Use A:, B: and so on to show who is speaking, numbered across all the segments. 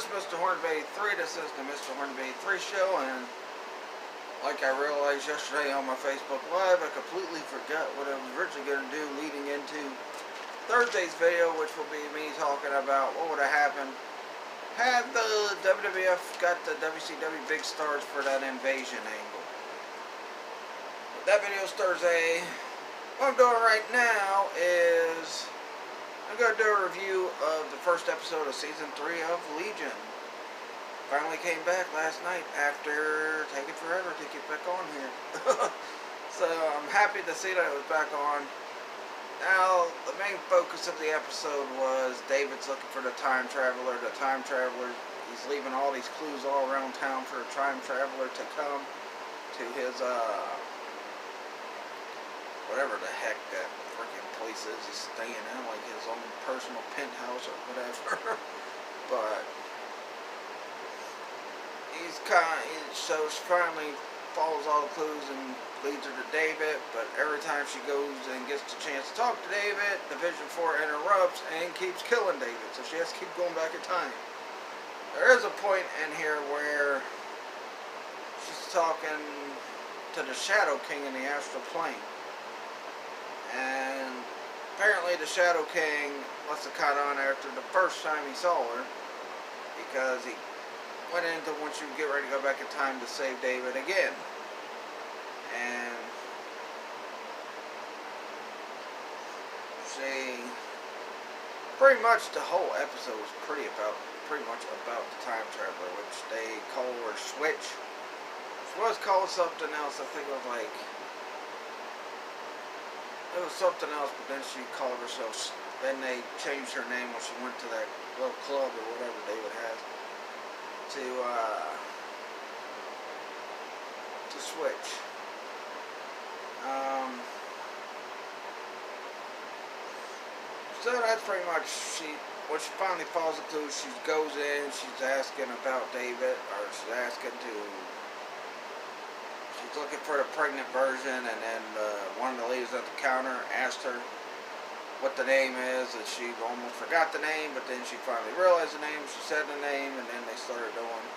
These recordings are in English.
A: is Mr. Hornby 3. This is the Mr. Hornby 3 show, and like I realized yesterday on my Facebook Live, I completely forgot what I was originally going to do leading into Thursday's video, which will be me talking about what would have happened had the WWF got the WCW big stars for that invasion angle. But that video is Thursday. What I'm doing right now is I'm going to do a review of the first episode of Season 3 of Legion. Finally came back last night after taking forever to get back on here. So I'm happy to see that it was back on. Now, the main focus of the episode was David's looking for the time traveler. The time traveler, he's leaving all these clues all around town for a time traveler to come to his, whatever the heck that freaking place is he's staying in, like his own personal penthouse or whatever. But so she finally follows all the clues and leads her to David, but every time she goes and gets the chance to talk to David, Division 4 interrupts and keeps killing David, so she has to keep going back in time. There is a point in here where she's talking to the Shadow King in the astral plane, and apparently the Shadow King must have caught on after the first time he saw her, because he went into when she would get ready to go back in time to save David again. And she pretty much the whole episode was pretty much about the time traveler, which they call her Switch. She was called something else. I think it was like something else, but then she called herself. Then they changed her name when she went to that little club or whatever David has to Switch. So that's pretty much what she finally falls into. She goes in, she's asking about David, or she's looking for the pregnant version, and then one of the ladies at the counter asked her what the name is, and she almost forgot the name, but then she finally realized the name. She said the name, and then they started doing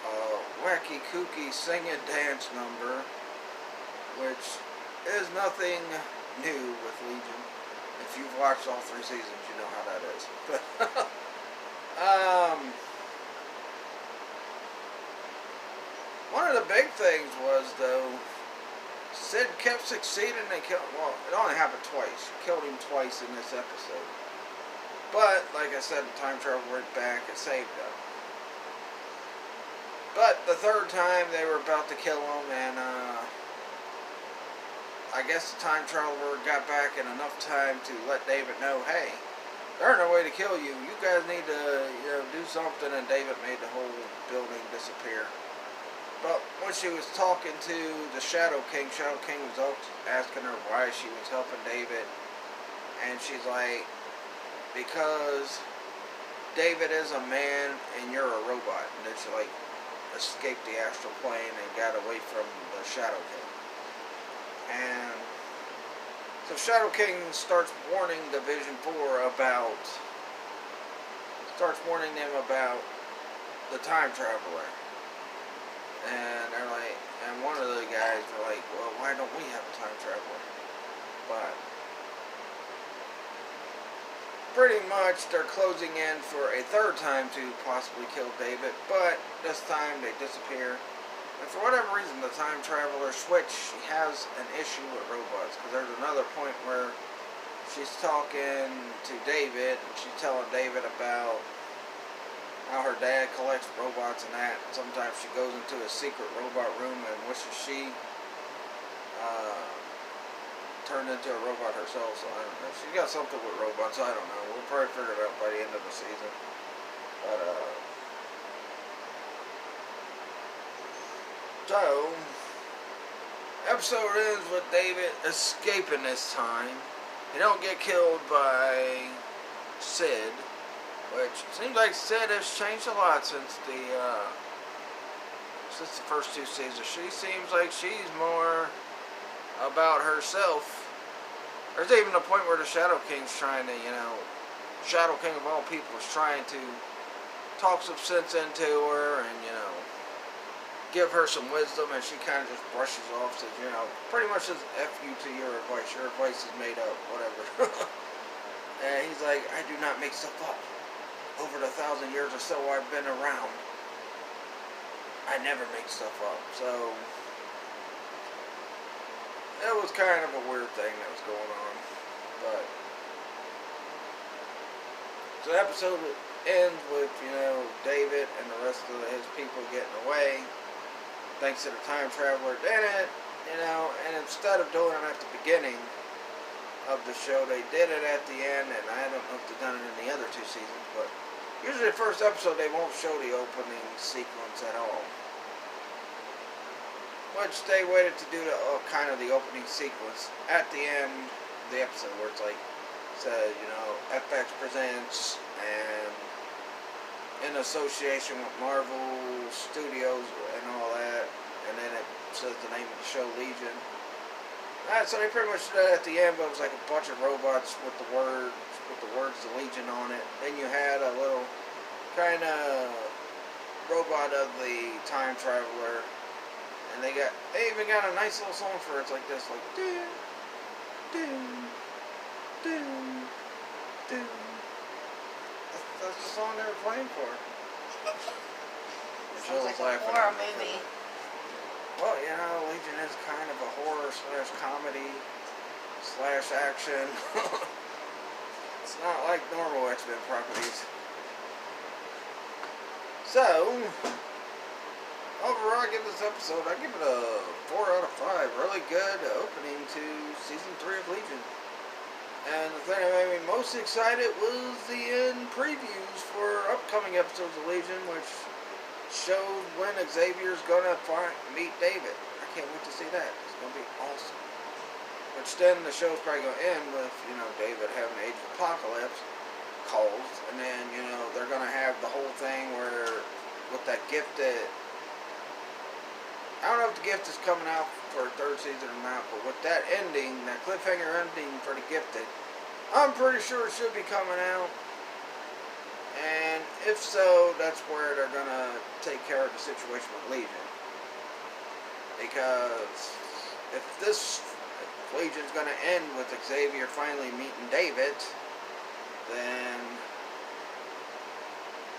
A: a wacky, kooky sing and dance number, which is nothing new with Legion. If you've watched all 3 seasons, you know how that is. One of the big things was, though, Sid kept succeeding. Well, it only happened twice. She killed him twice in this episode. But, like I said, the time travel went back and saved him. But the third time, they were about to kill him, and I guess the time traveler got back in enough time to let David know, hey, there's no way to kill you. You guys need to, do something. And David made the whole building disappear. But when she was talking to the Shadow King was asking her why she was helping David. And she's like, because David is a man and you're a robot. And then she escaped the astral plane and got away from the Shadow King. And so Shadow King starts warning Division 4 about the time traveler. And they're like, and one of the guys were like, well, why don't we have a time traveler? But pretty much they're closing in for a third time to possibly kill David, but this time they disappear. And for whatever reason, the time traveler Switch, she has an issue with robots, because there's another point where she's talking to David, and she's telling David about how her dad collects robots and that. Sometimes she goes into a secret robot room and wishes she turned into a robot herself, so I don't know. She got something with robots, I don't know. We'll probably figure it out by the end of the season. But, so, episode ends with David escaping this time. He don't get killed by Sid, which seems like Sid has changed a lot since the first 2 seasons. She seems like she's more about herself. There's even a point where the Shadow King's trying to, Shadow King of all people is trying to talk some sense into her and, you know, give her some wisdom, and she kind of just brushes off, says, you know, pretty much says, F you to your advice is made up, whatever. And he's like, I do not make stuff up. Over the 1,000 years or so I've been around, I never make stuff up. So it was kind of a weird thing that was going on. But so the episode ends with, you know, David and the rest of his people getting away, thanks to the time traveler in it, you know. And instead of doing it at the beginning of the show, they did it at the end. And I don't know if they've done it in the other 2 seasons, but usually the first episode they won't show the opening sequence at all, which they waited to do the kind of the opening sequence at the end of the episode, where it's like said, you know, FX presents and in association with Marvel Studios and all that, and then it says the name of the show, Legion. So they pretty much did that at the end, but it was like a bunch of robots with the words the Legion on it. Then you had a little kind of robot of the time traveler, and they even got a nice little song for it. It's like this, like doo doo doo doo. That's the song they were playing for.
B: Sounds like a horror movie.
A: Well, you know, Legion is kind of a horror / comedy / action. It's not like normal X-Men properties. So, overall, I give this episode, I give it a 4 out of 5. Really good opening to season 3 of Legion. And the thing that made me most excited was the end previews for upcoming episodes of Legion, which showed when Xavier's gonna meet David. I can't wait to see that. It's gonna be awesome. Which then the show's probably gonna end with, you know, David having Age of Apocalypse calls, and then, you know, they're gonna have the whole thing where with that Gifted. I don't know if the Gift is coming out for a 3rd season or not, but with that ending, that cliffhanger ending for the Gifted, I'm pretty sure it should be coming out. And if so, that's where they're gonna take care of the situation with Legion. Because if Legion's gonna end with Xavier finally meeting David, then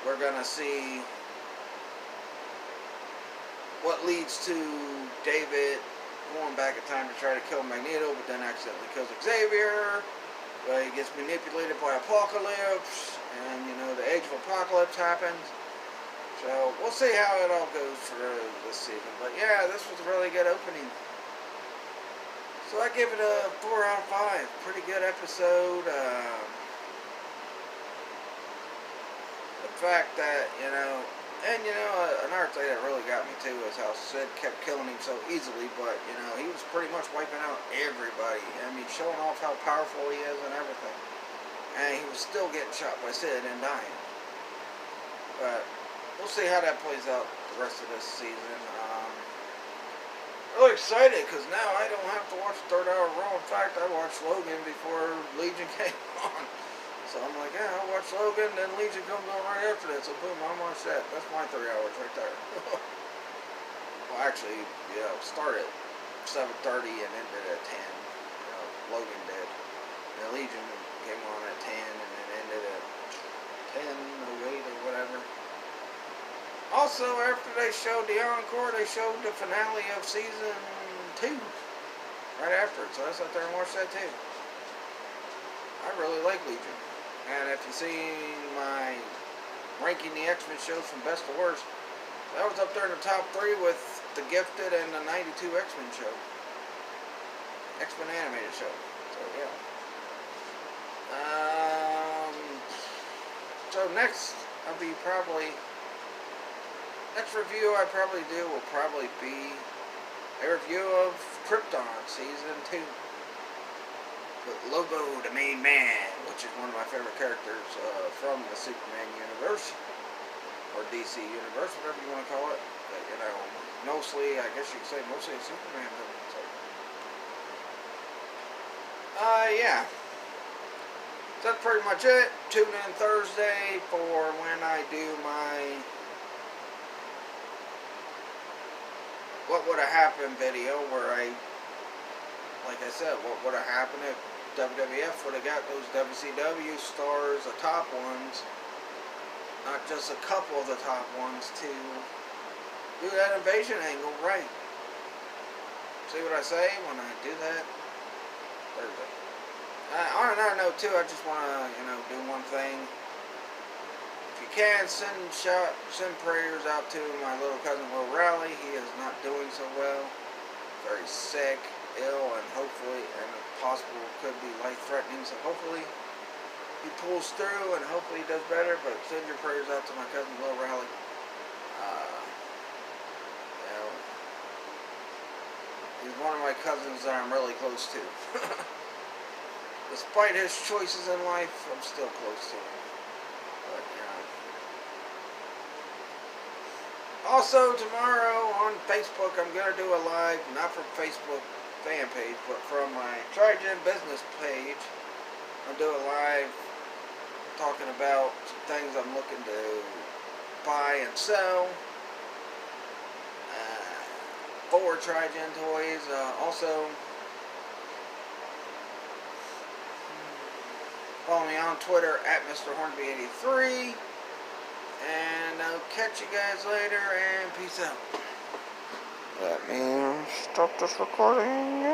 A: we're gonna see what leads to David going back in time to try to kill Magneto, but then accidentally kills Xavier. He gets manipulated by Apocalypse, and, you know, the Age of Apocalypse happens. So we'll see how it all goes for this season. But yeah, this was a really good opening. So I give it a 4 out of 5. Pretty good episode. The fact that, you know, and, you know, another thing that really got me too is how Sid kept killing him so easily, but, you know, he was pretty much wiping out everybody. I mean, showing off how powerful he is and everything. And he was still getting shot by Sid and dying. But we'll see how that plays out the rest of this season. Really excited because now I don't have to watch 3rd hour Raw. In fact, I watched Logan before Legion came on. So I'm like, yeah, I'll watch Logan, then Legion comes on right after that. So boom, I'll watch that. That's my 3 hours right there. Well, actually, you know, start at 7:30 and ended at 10. You know, Logan did. And Legion came on at 10 and then ended at 10:08 or whatever. Also, after they showed the encore, they showed the finale of season 2 right after it. So I sat there and watched that too. I really like Legion. And if you've seen my ranking the X-Men shows from best to worst, that was up there in the top 3 with The Gifted and the 92 X-Men show. X-Men animated show. So yeah. So next review I probably do will probably be a review of Krypton season 2. With Lobo, the main man, which is one of my favorite characters from the Superman universe, or DC universe, whatever you want to call it. But, you know, mostly, I guess you could say mostly a Superman movie. So. Yeah. So that's pretty much it. Tune in Thursday for when I do my what would have happened video where like I said, what would have happened if WWF would have got those WCW stars, the top ones, not just a couple of the top ones, to do that invasion angle right. See what I say when I do that? Thursday. On another note too, I just want to, do one thing. If you can, send prayers out to my little cousin Will Raleigh. He is not doing so well. Very sick, ill, and hopefully, and if possible, could be life-threatening. So hopefully he pulls through, and hopefully he does better. But send your prayers out to my cousin Will Raleigh. He's one of my cousins that I'm really close to. Despite his choices in life, I'm still close to him. But, Also, tomorrow on Facebook, I'm going to do a live, not from Facebook fan page, but from my Trigen business page. I'll do a live talking about some things I'm looking to buy and sell. For Trigen toys. Also, follow me on Twitter at Mr. Hornby83. And I'll catch you guys later, and peace out. Let me stop this recording.